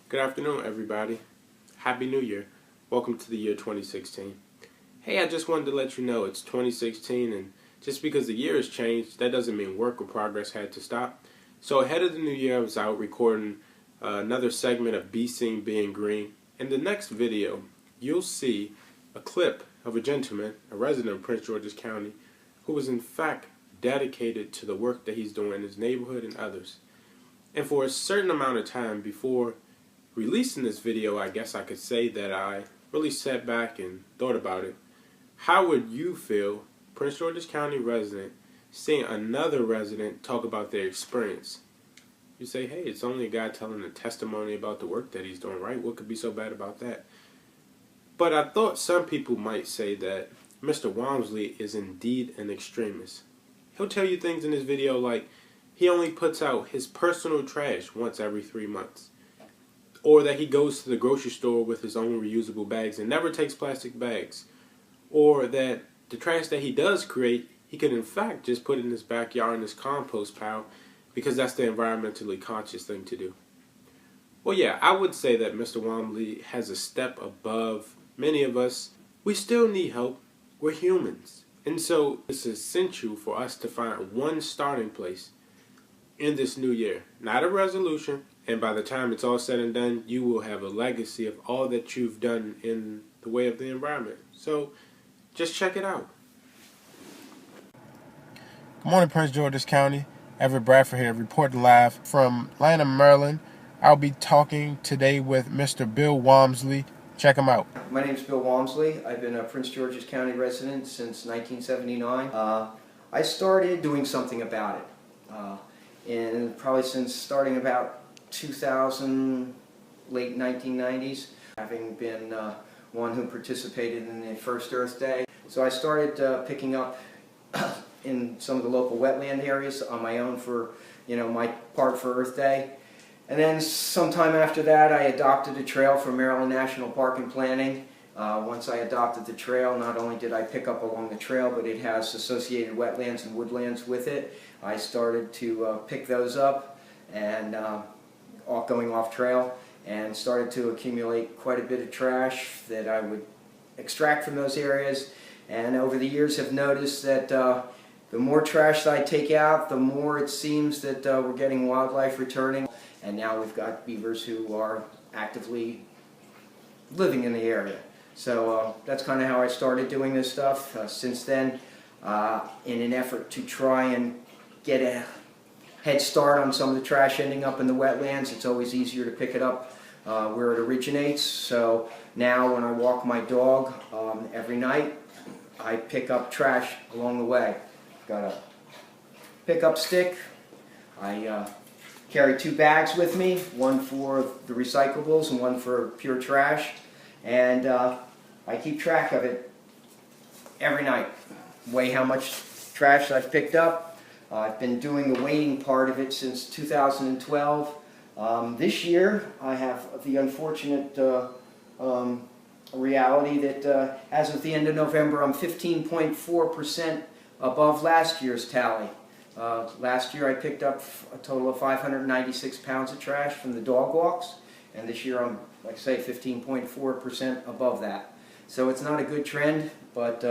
Good afternoon, everybody. Happy New Year. Welcome to the year 2016. Hey, I just wanted to let you know it's 2016, and just because the year has changed, that doesn't mean work or progress had to stop. So ahead of the new year, I was out recording another segment of Be Seen Being Green. In the next video, you'll see a clip of a gentleman, a resident of Prince George's County, who was in fact dedicated to the work that he's doing in his neighborhood and others. And for a certain amount of time before releasing this video, I guess I could say that I really sat back and thought about it. How would you feel, Prince George's County resident, seeing another resident talk about their experience? You say, hey, it's only a guy telling a testimony about the work that he's doing, right? What could be so bad about that? But I thought some people might say that Mr. Walmsley is indeed an extremist. He'll tell you things in this video like he only puts out his personal trash once every 3 months. Or that he goes to the grocery store with his own reusable bags and never takes plastic bags. Or that the trash that he does create, he could in fact just put in his backyard in his compost pile because that's the environmentally conscious thing to do. Well, yeah, I would say that Mr. Walmsley has a step above many of us. We still need help. We're humans. And so it's essential for us to find one starting place in this new year. Not a resolution. And by the time it's all said and done, you will have a legacy of all that you've done in the way of the environment. So just check it out. Good morning, Prince George's County. Everett Bradford here, reporting live from Atlanta, Maryland. I'll be talking today with Mr. Bill Walmsley. Check him out. My name is Bill Walmsley. I've been a Prince George's County resident since 1979. I started doing something about it. And probably since starting about 2000, late 1990s, having been one who participated in the first Earth Day. So I started picking up in some of the local wetland areas on my own for, my part for Earth Day. And then sometime after that, I adopted a trail for Maryland National Park and Planning. Once I adopted the trail, not only did I pick up along the trail, but it has associated wetlands and woodlands with it. I started to pick those up and going off trail, and started to accumulate quite a bit of trash that I would extract from those areas. And over the years have noticed that the more trash that I take out, the more it seems that we're getting wildlife returning. And now we've got beavers who are actively living in the area. So that's kind of how I started doing this stuff. Since then, in an effort to try and get a head start on some of the trash ending up in the wetlands, it's always easier to pick it up where it originates. So now when I walk my dog every night, I pick up trash along the way. Got a pickup stick. I carry 2 bags with me, one for the recyclables and one for pure trash, and I keep track of it every night. Weigh how much trash I've picked up. I've been doing the weighing part of it since 2012. This year I have the unfortunate reality that as of the end of November I'm 15.4% above last year's tally. Last year I picked up a total of 596 pounds of trash from the dog walks, and this year I'm, like I say, 15.4% above that. So it's not a good trend, but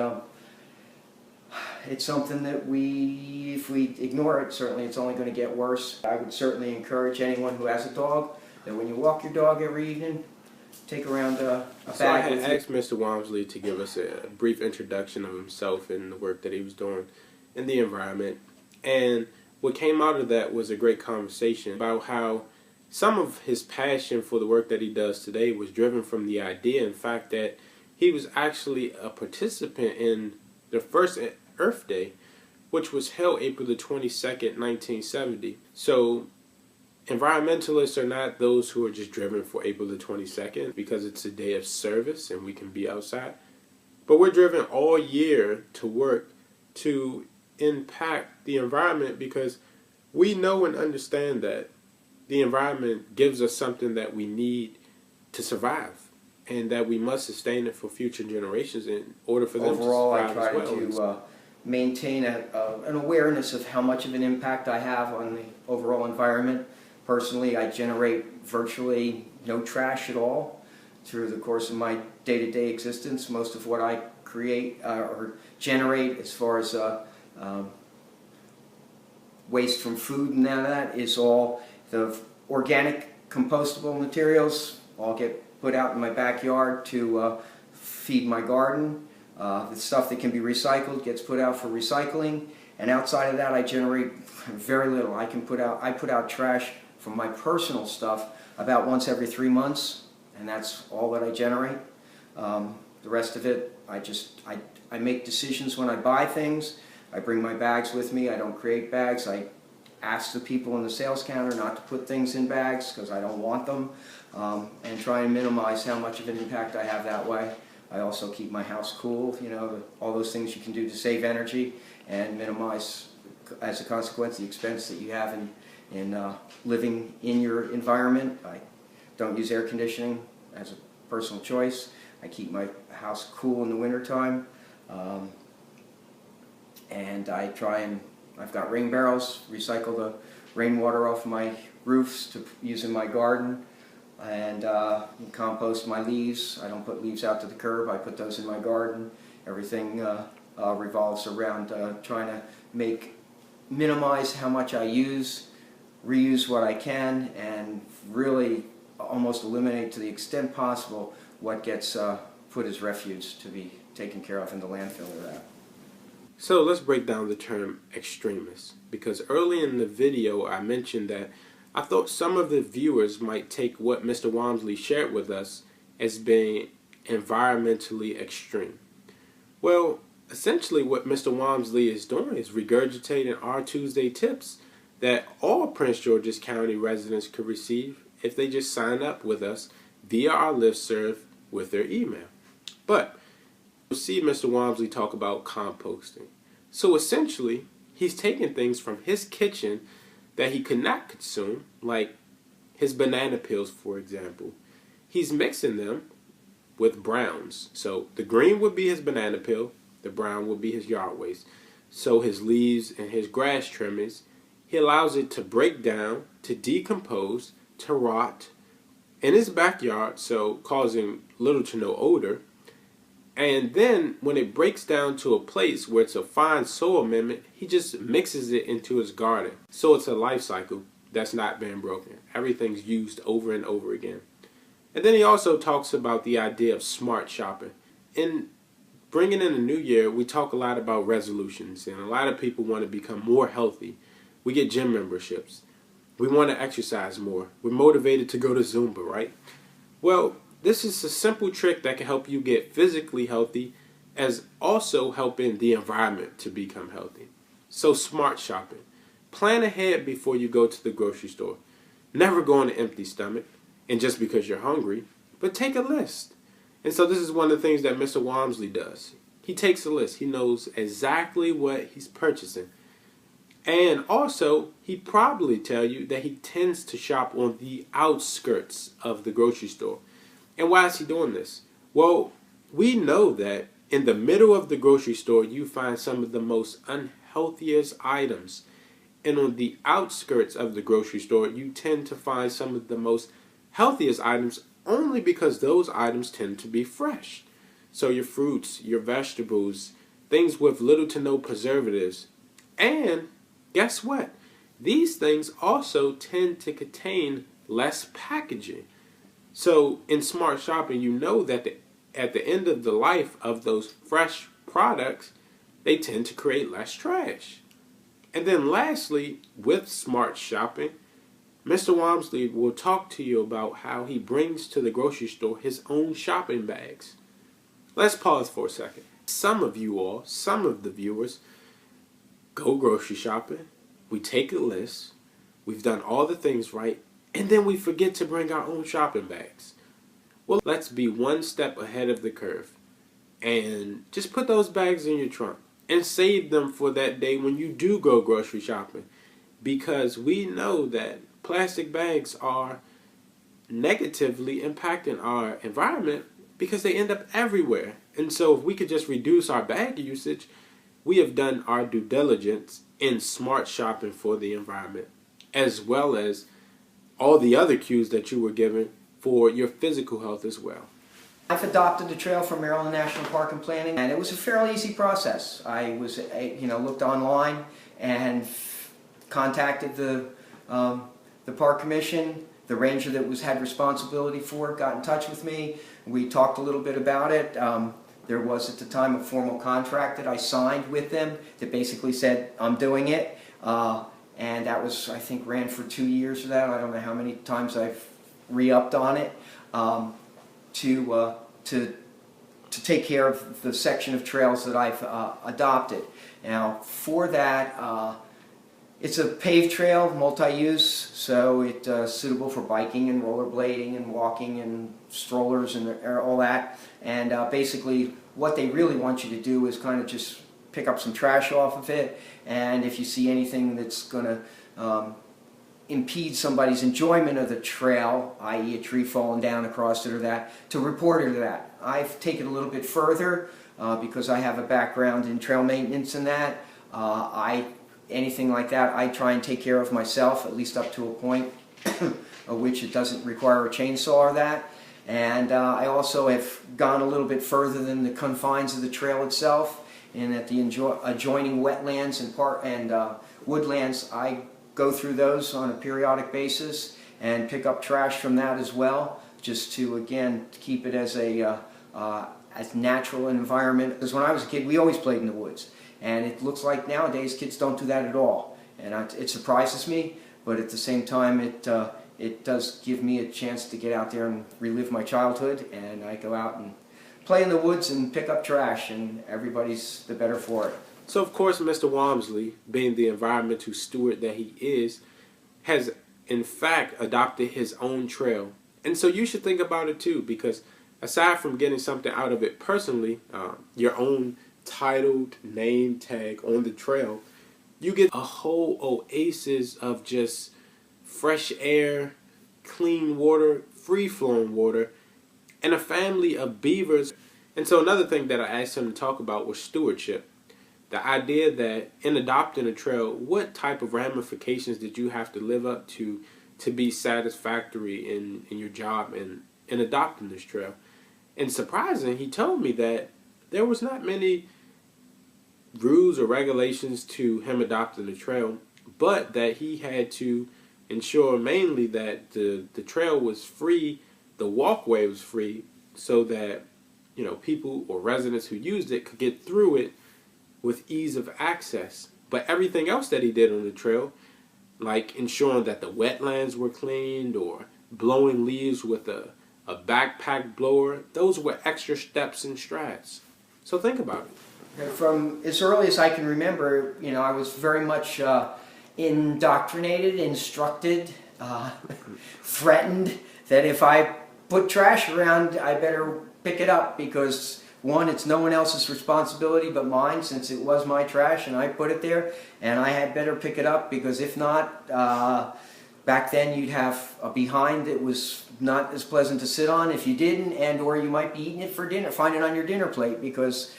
it's something that if we ignore it, certainly it's only going to get worse. I would certainly encourage anyone who has a dog that when you walk your dog every evening, take around a bag. So I had asked Mr. Walmsley to give us a brief introduction of himself and the work that he was doing in the environment. And what came out of that was a great conversation about how some of his passion for the work that he does today was driven from the idea, in fact, that he was actually a participant in the first Earth Day, which was held April the 22nd, 1970. So environmentalists are not those who are just driven for April the 22nd because it's a day of service and we can be outside. But we're driven all year to work to impact the environment because we know and understand that the environment gives us something that we need to survive, and that we must sustain it for future generations in order for them overall, to survive. I try to maintain an awareness of how much of an impact I have on the overall environment, Personally, I generate virtually no trash at all through the course of my day-to-day existence. Most of what I create or generate as far as waste from food and all that is all the organic compostable materials all get put out in my backyard to feed my garden. The stuff that can be recycled gets put out for recycling, and outside of that I generate very little. I put out trash from my personal stuff about once every 3 months, and that's all that I generate. The rest of it, I make decisions when I buy things. I bring my bags with me. I don't create bags. I ask the people in the sales counter not to put things in bags because I don't want them, and try and minimize how much of an impact I have that way. I also keep my house cool, you know, all those things you can do to save energy and minimize, as a consequence, the expense that you have in living in your environment. I don't use air conditioning as a personal choice. I keep my house cool in the wintertime. And I've got rain barrels, recycle the rainwater off my roofs to use in my garden, and compost my leaves. I don't put leaves out to the curb, I put those in my garden. Everything revolves around trying to minimize how much I use, reuse what I can, and really almost eliminate to the extent possible what gets put as refuse to be taken care of in the landfill or that. So let's break down the term extremist, because early in the video I mentioned that I thought some of the viewers might take what Mr. Walmsley shared with us as being environmentally extreme. Well, essentially what Mr. Walmsley is doing is regurgitating our Tuesday tips that all Prince George's County residents could receive if they just sign up with us via our listserv with their email. But you'll see Mr. Walmsley talk about composting. So essentially, he's taking things from his kitchen that he could not consume, like his banana peels, for example. He's mixing them with browns. So the green would be his banana peel, the brown would be his yard waste. So his leaves and his grass trimmings, he allows it to break down, to decompose, to rot in his backyard, so causing little to no odor. And then when it breaks down to a place where it's a fine soil amendment, he just mixes it into his garden. So it's a life cycle that's not being broken. Everything's used over and over again. And then he also talks about the idea of smart shopping. In bringing in the new year, we talk a lot about resolutions, and a lot of people want to become more healthy. We get gym memberships. We want to exercise more. We're motivated to go to Zumba, right? Well, this is a simple trick that can help you get physically healthy, as also helping the environment to become healthy. So smart shopping. Plan ahead before you go to the grocery store. Never go on an empty stomach, and just because you're hungry, but take a list. And so this is one of the things that Mr. Walmsley does. He takes a list. He knows exactly what he's purchasing. And also, he'd probably tell you that he tends to shop on the outskirts of the grocery store. And why is he doing this? Well, we know that in the middle of the grocery store, you find some of the most unhealthiest items. And on the outskirts of the grocery store, you tend to find some of the most healthiest items, only because those items tend to be fresh. So your fruits, your vegetables, things with little to no preservatives. And guess what? These things also tend to contain less packaging. So in smart shopping, you know that at the end of the life of those fresh products, they tend to create less trash. And then lastly, with smart shopping, Mr. Walmsley will talk to you about how he brings to the grocery store his own shopping bags. Let's pause for a second. Some of you all, some of the viewers, go grocery shopping. We take a list. We've done all the things right. And then we forget to bring our own shopping bags. Well, let's be one step ahead of the curve. And just put those bags in your trunk. And save them for that day when you do go grocery shopping. Because we know that plastic bags are negatively impacting our environment because they end up everywhere. And so if we could just reduce our bag usage, we have done our due diligence in smart shopping for the environment, as well as all the other cues that you were given for your physical health as well. I've adopted the trail from Maryland National Park and Planning, and it was a fairly easy process. I was, looked online and contacted the Park Commission. The ranger that had responsibility for it got in touch with me. We talked a little bit about it. There was at the time a formal contract that I signed with them that basically said I'm doing it. And that was, I think, ran for 2 years or that. I don't know how many times I've re-upped on it. To take care of the section of trails that I've adopted. Now, for that, it's a paved trail, multi-use, so it's suitable for biking and rollerblading and walking and strollers and all that. And basically, what they really want you to do is kind of just pick up some trash off of it, and if you see anything that's going to impede somebody's enjoyment of the trail, i.e. a tree falling down across it or that, to report it to that. I've taken it a little bit further because I have a background in trail maintenance and that. Anything like that I try and take care of myself, at least up to a point of which it doesn't require a chainsaw or that. And I also have gone a little bit further than the confines of the trail itself, and at the adjoining wetlands and woodlands, I go through those on a periodic basis and pick up trash from that as well, just to again keep it as a as natural an environment. Because when I was a kid, we always played in the woods, and it looks like nowadays kids don't do that at all, and it surprises me. But at the same time, it does give me a chance to get out there and relive my childhood, and I go out and play in the woods and pick up trash, and everybody's the better for it. So, of course, Mr. Walmsley, being the environmental steward that he is, has in fact adopted his own trail. And so you should think about it too, because aside from getting something out of it personally, your own titled name tag on the trail, you get a whole oasis of just fresh air, clean water, free-flowing water, and a family of beavers. And so another thing that I asked him to talk about was stewardship. The idea that in adopting a trail, what type of ramifications did you have to live up to be satisfactory in your job in adopting this trail? And surprising, he told me that there was not many rules or regulations to him adopting the trail, but that he had to ensure mainly that the trail was free, the walkway was free, so that people or residents who used it could get through it with ease of access. But everything else that he did on the trail, like ensuring that the wetlands were cleaned or blowing leaves with a backpack blower, those were extra steps and strides. So think about it. From as early as I can remember, I was very much indoctrinated, instructed, threatened that if I put trash around, I better pick it up, because one, it's no one else's responsibility but mine, since it was my trash and I put it there, and I had better pick it up, because if not, back then you'd have a behind that was not as pleasant to sit on if you didn't, and or you might be eating it for dinner, find it on your dinner plate, because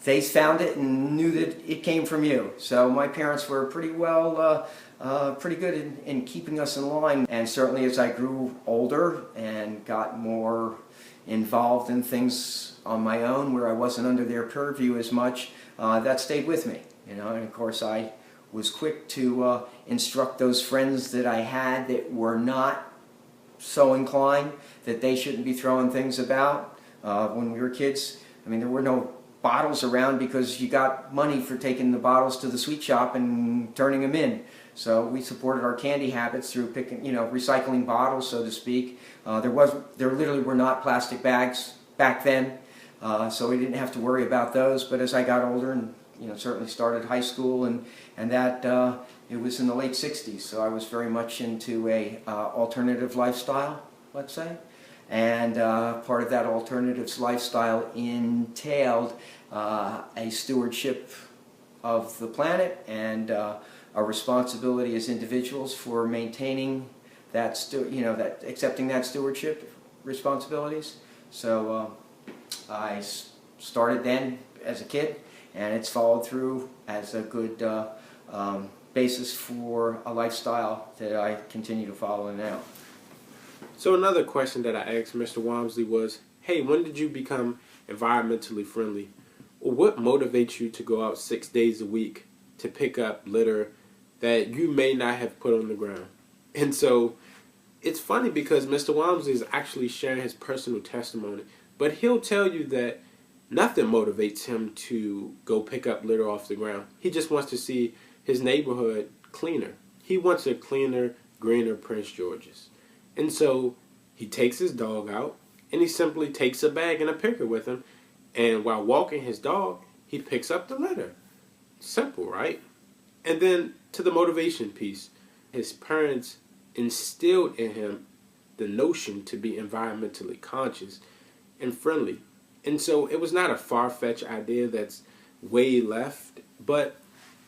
they found it and knew that it came from you. So my parents were pretty good in keeping us in line. And certainly as I grew older and got more involved in things on my own where I wasn't under their purview as much, that stayed with me. And of course I was quick to instruct those friends that I had that were not so inclined that they shouldn't be throwing things about. When we were kids, there were no bottles around, because you got money for taking the bottles to the sweet shop and turning them in. So we supported our candy habits through recycling bottles, so to speak. There literally were not plastic bags back then, so we didn't have to worry about those. But as I got older and certainly started high school, and that it was in the late 60s, so I was very much into a alternative lifestyle, let's say. And part of that alternative lifestyle entailed a stewardship of the planet and a responsibility as individuals for maintaining that, accepting that stewardship responsibilities. So I started then as a kid, and it's followed through as a good basis for a lifestyle that I continue to follow now. So another question that I asked Mr. Walmsley was, hey, when did you become environmentally friendly? Or what motivates you to go out 6 days a week to pick up litter that you may not have put on the ground? And so it's funny because Mr. Walmsley is actually sharing his personal testimony, but he'll tell you that nothing motivates him to go pick up litter off the ground. He just wants to see his neighborhood cleaner. He wants a cleaner, greener Prince George's. And so he takes his dog out, and he simply takes a bag and a picker with him, and while walking his dog, he picks up the litter. Simple, right? And then to the motivation piece, his parents instilled in him the notion to be environmentally conscious and friendly. And so it was not a far-fetched idea that's way left, but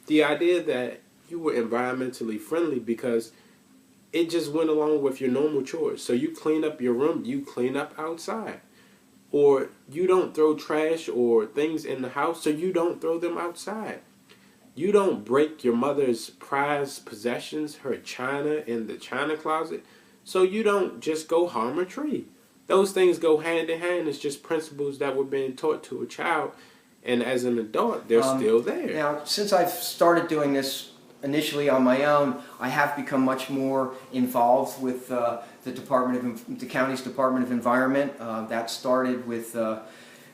the idea that you were environmentally friendly because it just went along with your normal chores. So you clean up your room, you clean up outside. Or you don't throw trash or things in the house, so you don't throw them outside. You don't break your mother's prized possessions, her china in the china closet, so you don't just go harm a tree. Those things go hand in hand. It's just principles that were being taught to a child, and as an adult, they're still there. Now, since I've started doing this initially on my own, I have become much more involved with the county's Department of Environment. That started with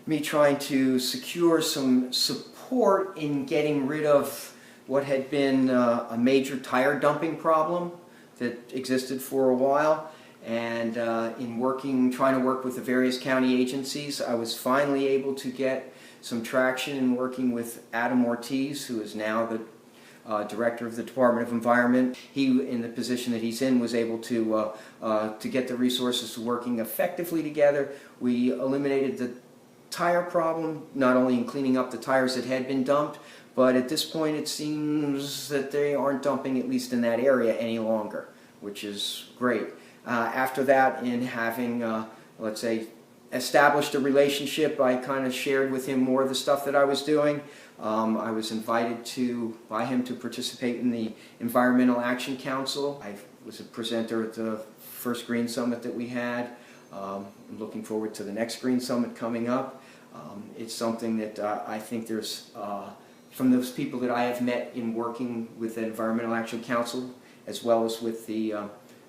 me trying to secure some support in getting rid of what had been a major tire dumping problem that existed for a while. And in trying to work with the various county agencies, I was finally able to get some traction in working with Adam Ortiz, who is now the director of the Department of Environment. He, in the position that he's in, was able to get the resources working effectively together. We eliminated the tire problem, not only in cleaning up the tires that had been dumped, but at this point it seems that they aren't dumping, at least in that area, any longer, which is great. After that, in having, let's say, established a relationship, I kind of shared with him more of the stuff that I was doing. I was invited by him to participate in the Environmental Action Council. I was a presenter at the first Green Summit that we had. I'm looking forward to the next Green Summit coming up. It's something that I think there's, from those people that I have met in working with the Environmental Action Council, as well as with the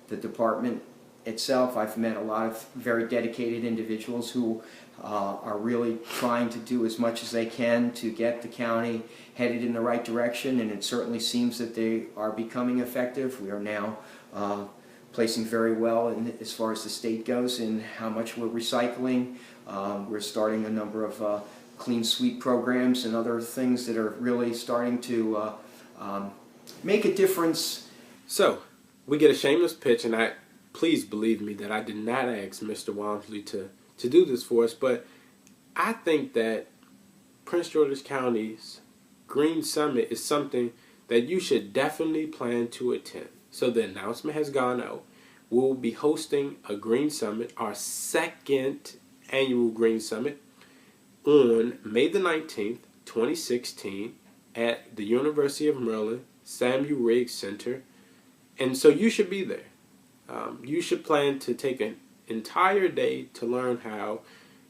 department itself, I've met a lot of very dedicated individuals who are really trying to do as much as they can to get the county headed in the right direction, and it certainly seems that they are becoming effective. We are now placing very well as far as the state goes in how much we're recycling. We're starting a number of clean sweep programs and other things that are really starting to make a difference. So, we get a shameless pitch, and please believe me that I did not ask Mr. Walmsley to do this for us, but I think that Prince George's County's Green Summit is something that you should definitely plan to attend. So the announcement has gone out. We'll be hosting a Green Summit, our second annual Green Summit, on May the 19th, 2016 at the University of Maryland Samuel Riggs Center. And so you should be there. You should plan to take an entire day to learn how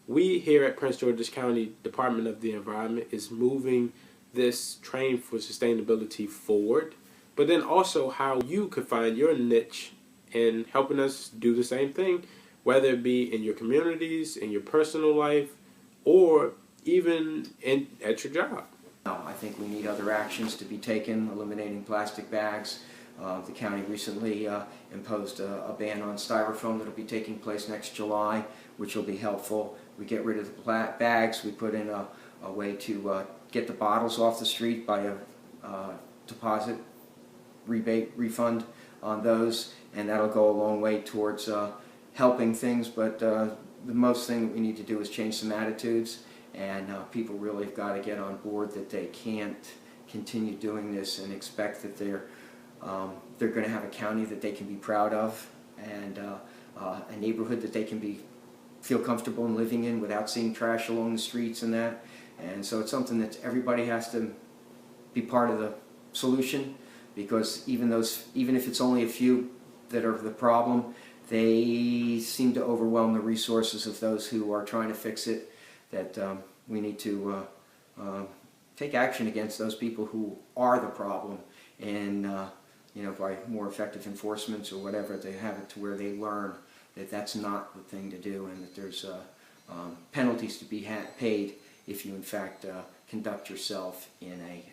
we here at Prince George's County Department of the Environment is moving this train for sustainability forward, but then also how you could find your niche in helping us do the same thing, whether it be in your communities, in your personal life, or even at your job. I think we need other actions to be taken, eliminating plastic bags. The county recently imposed a ban on styrofoam that will be taking place next July, which will be helpful. We get rid of the bags. We put in a way to get the bottles off the street by a deposit rebate refund on those, and that'll go a long way towards helping things. But the most thing that we need to do is change some attitudes, and people really have got to get on board that they can't continue doing this and expect that they're going to have a county that they can be proud of, and a neighborhood that they can feel comfortable in living in without seeing trash along the streets and that. And so it's something that everybody has to be part of the solution, because even if it's only a few that are the problem, they seem to overwhelm the resources of those who are trying to fix it, that we need to take action against those people who are the problem, and you know, by more effective enforcements or whatever, they have it to where they learn that that's not the thing to do, and that there's penalties to be paid if you in fact conduct yourself in a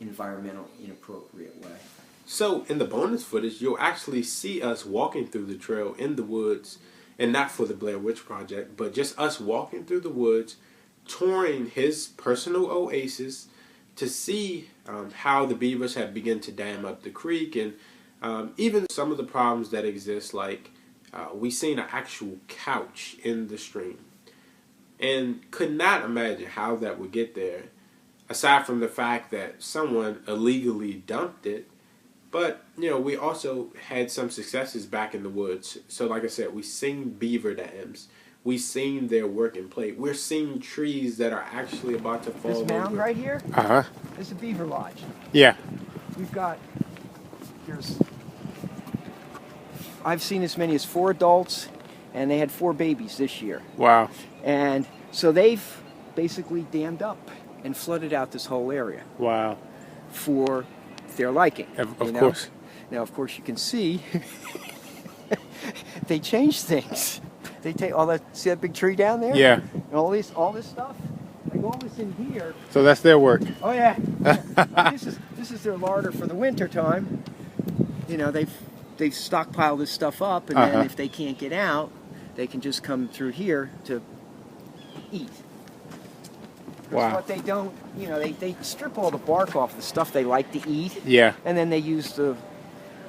environmental inappropriate way. So in the bonus footage, you'll actually see us walking through the trail in the woods, and not for the Blair Witch Project, but just us walking through the woods, touring his personal oasis to see how the beavers have begun to dam up the creek, and even some of the problems that exist, like we seen an actual couch in the stream, and could not imagine how that would get there, aside from the fact that someone illegally dumped it. But, you know, we also had some successes back in the woods. So like I said, we seen beaver dams. We seen their work and play. We're seeing trees that are actually about to fall over. This mound right here is a beaver lodge. Yeah. We've got, I've seen as many as 4 adults, and they had 4 babies this year. Wow. And so they've basically dammed up and flooded out this whole area. Wow. For their liking. Of course. Now, of course, you can see they change things. They take all that. See that big tree down there? Yeah. And all this stuff. Like all this in here. So that's their work. Oh yeah. This is their larder for the winter time. You know, they've stockpiled this stuff up, and then if they can't get out, they can just come through here to eat. Wow. What they don't, you know, they strip all the bark off the stuff they like to eat. Yeah. And then they use the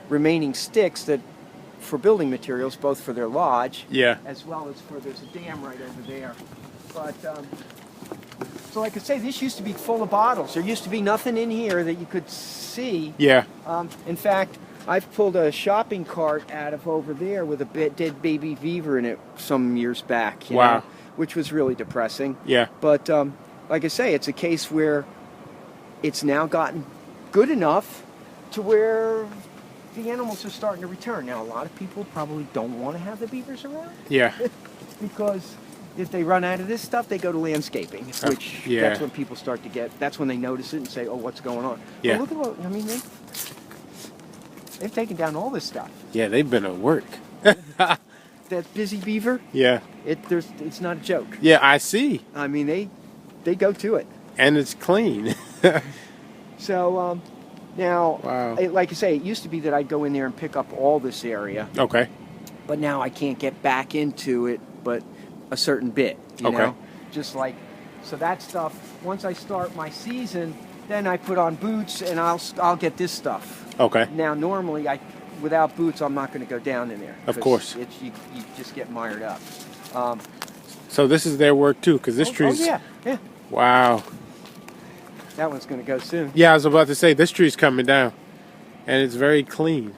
remaining sticks for building materials, both for their lodge, as well as there's a dam right over there. But so like I say, this used to be full of bottles. There used to be nothing in here that you could see. Yeah. In fact, I've pulled a shopping cart out of over there with a dead baby beaver in it some years back. You know, which was really depressing. Yeah. But like I say, it's a case where it's now gotten good enough to where the animals are starting to return. Now, a lot of people probably don't want to have the beavers around. Yeah. Because if they run out of this stuff, they go to landscaping, which that's when people start to that's when they notice it and say, oh, what's going on? Yeah. Well, look at what, I mean, they've taken down all this stuff. Yeah, they've been at work. That busy beaver, it's not a joke. Yeah, I see. I mean, they go to it. And it's clean. So, now, like I say, it used to be that I'd go in there and pick up all this area. Okay. But now I can't get back into it but a certain bit, you know? Just like, so that stuff, once I start my season, then I put on boots and I'll get this stuff. Okay. Now, normally, without boots, I'm not going to go down in there. Of course. You just get mired up. So this is their work too, because this tree's... Oh, yeah. Wow. That one's going to go soon. Yeah, I was about to say, this tree's coming down. And it's very clean.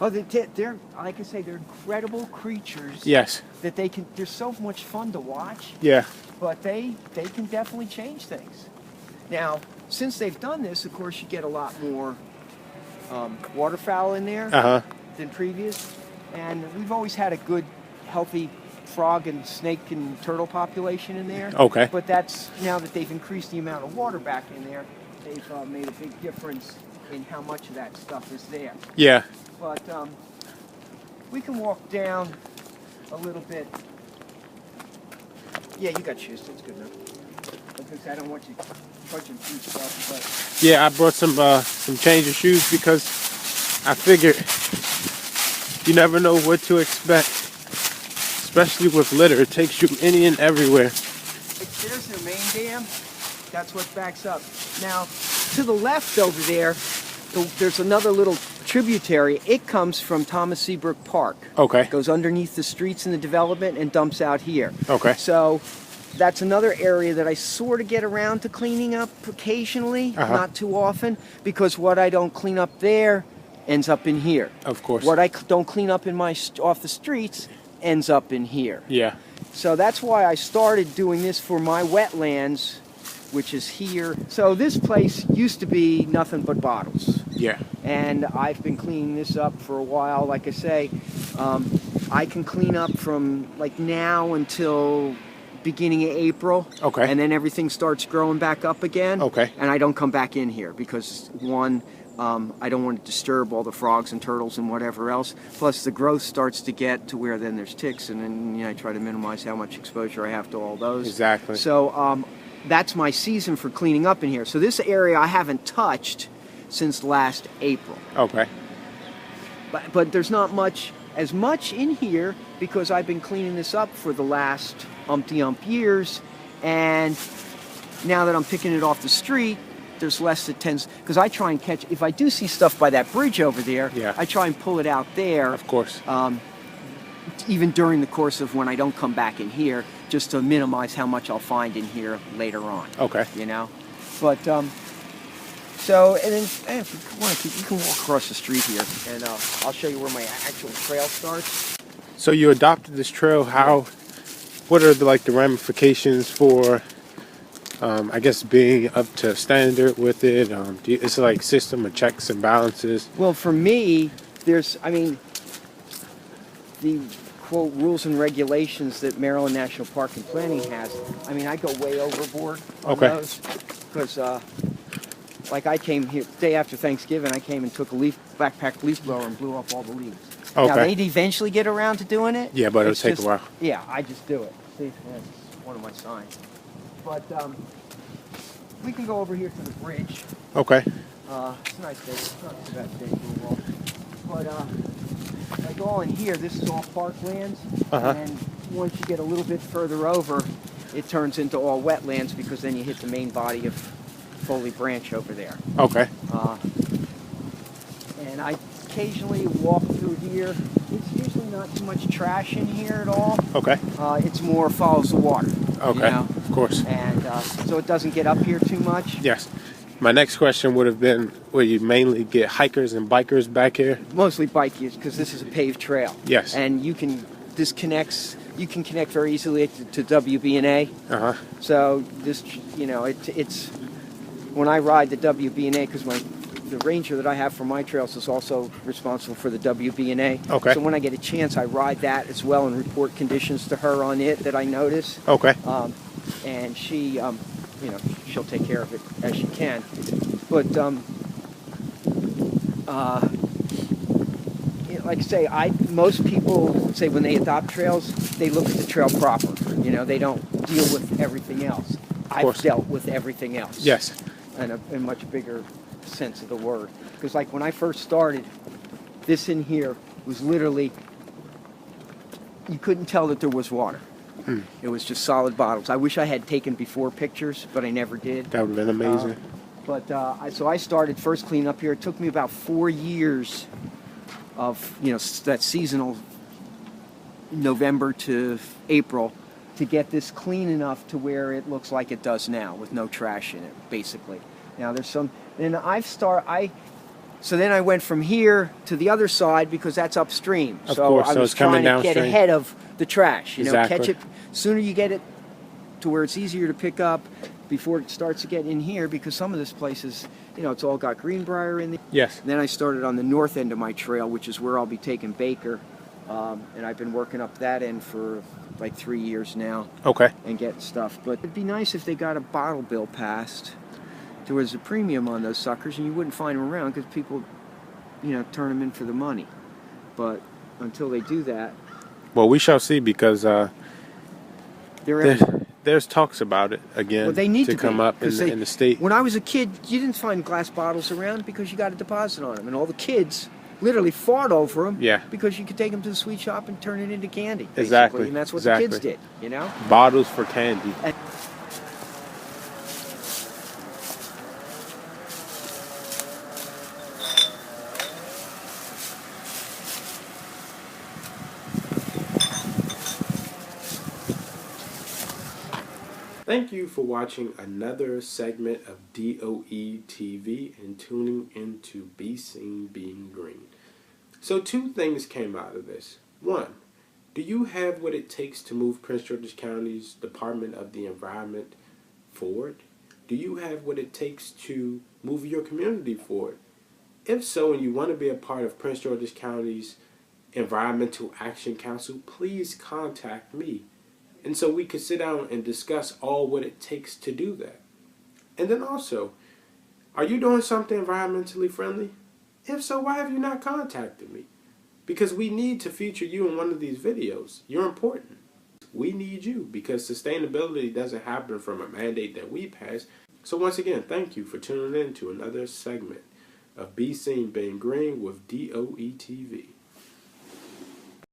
Oh, they're like I say, they're incredible creatures. Yes. That they're so much fun to watch. Yeah. But they can definitely change things. Now, since they've done this, of course, you get a lot more waterfowl in there than previous. And we've always had a good, healthy frog and snake and turtle population in there. Okay. But that's, now that they've increased the amount of water back in there, they've made a big difference in how much of that stuff is there. Yeah. But we can walk down a little bit. Yeah, you got shoes. That's good enough. Because I don't want you touching food stuff. But yeah, I brought some change of shoes because I figured you never know what to expect, especially with litter. It takes you any and everywhere. There's their main dam. That's what backs up. Now, to the left over there, there's another little tributary. It comes from Thomas Seabrook Park. Okay. It goes underneath the streets in the development and dumps out here. Okay. So that's another area that I sort of get around to cleaning up occasionally, not too often, because what I don't clean up there ends up in here. Of course. What I don't clean up in off the streets ends up in here. Yeah. So that's why I started doing this for my wetlands, which is here. So this place used to be nothing but bottles. Yeah. And I've been cleaning this up for a while. Like I say, I can clean up from like now until beginning of April. Okay. And then everything starts growing back up again. Okay. And I don't come back in here because, one, I don't want to disturb all the frogs and turtles and whatever else. Plus, the growth starts to get to where then there's ticks, and then I try to minimize how much exposure I have to all those. Exactly. So that's my season for cleaning up in here. So this area I haven't touched since last April. Okay. But there's not as much in here because I've been cleaning this up for the last umpty-ump years, and now that I'm picking it off the street, there's less that tends, because I try and catch, if I do see stuff by that bridge over there, yeah. I try and pull it out there. Of course. Even during the course of when I don't come back in here, just to minimize how much I'll find in here later on. Okay. But, so, and then if you want to, you can walk across the street here, and I'll show you where my actual trail starts. So you adopted this trail. What are the ramifications for, I guess, being up to standard with it? It's like system of checks and balances. Well, for me, the quote rules and regulations that Maryland National Park and Planning has. I go way overboard on those because, I came here day after Thanksgiving. I came and took a backpack leaf blower and blew up all the leaves. Okay. Now they'd eventually get around to doing it. Yeah, but it'll take a while. Yeah, I just do it. See, that's one of my signs. But we can go over here to the bridge. Okay. It's a nice day. It's not too bad today for a walk. But like all in here, this is all parklands. And once you get a little bit further over, it turns into all wetlands because then you hit the main body of Foley Branch over there. Okay. And I occasionally walk through here. It's usually not too much trash in here at all. Okay. It's more follows the water. Okay. Of course. And so it doesn't get up here too much. Yes. My next question would have been, will you mainly get hikers and bikers back here? Mostly bikers, because this is a paved trail. Yes. And you can connect very easily to WB&A. So this, it's when I ride the WB&A, because the ranger that I have for my trails is also responsible for the WB&A. Okay. So when I get a chance, I ride that as well and report conditions to her on it that I notice. Okay. And she, she'll take care of it as she can. But like I say, most people say when they adopt trails, they look at the trail proper. They don't deal with everything else. I've dealt with everything else. Yes. In a much bigger sense of the word. Because like when I first started, this in here was literally, you couldn't tell that there was water. It was just solid bottles. I wish I had taken before pictures, but I never did. That would have been amazing. So I started first cleaning up here. It took me about 4 years of, that seasonal November to April to get this clean enough to where it looks like it does now with no trash in it, basically. Now there's some, so then I went from here to the other side because that's upstream. Of course, I was it's coming trying to get downstream. ahead of the trash, Exactly. catch it. Sooner you get it to where it's easier to pick up before it starts to get in here, because some of this place is, it's all got greenbrier in there. Yes. And then I started on the north end of my trail, which is where I'll be taking Baker. And I've been working up that end for like 3 years now. Okay. And getting stuff. But it'd be nice if they got a bottle bill passed. There was a premium on those suckers, and you wouldn't find them around because people, turn them in for the money. But until they do that... Well, we shall see, because there's talks about it again. Well, they need to come up in the state. When I was a kid, you didn't find glass bottles around because you got a deposit on them. And all the kids literally fought over them because you could take them to the sweet shop and turn it into candy. Basically. Exactly. And that's what the kids did, Bottles for candy. Thank you for watching another segment of DoE TV and tuning into Be Seen Being Green. So 2 things came out of this. 1, do you have what it takes to move Prince George's County's Department of the Environment forward? Do you have what it takes to move your community forward? If so, and you want to be a part of Prince George's County's Environmental Action Council, please contact me. And so we could sit down and discuss all what it takes to do that. And then also, are you doing something environmentally friendly? If so, why have you not contacted me? Because we need to feature you in one of these videos. You're important. We need you because sustainability doesn't happen from a mandate that we pass. So once again, thank you for tuning in to another segment of Be Seen Being Green with DoE TV.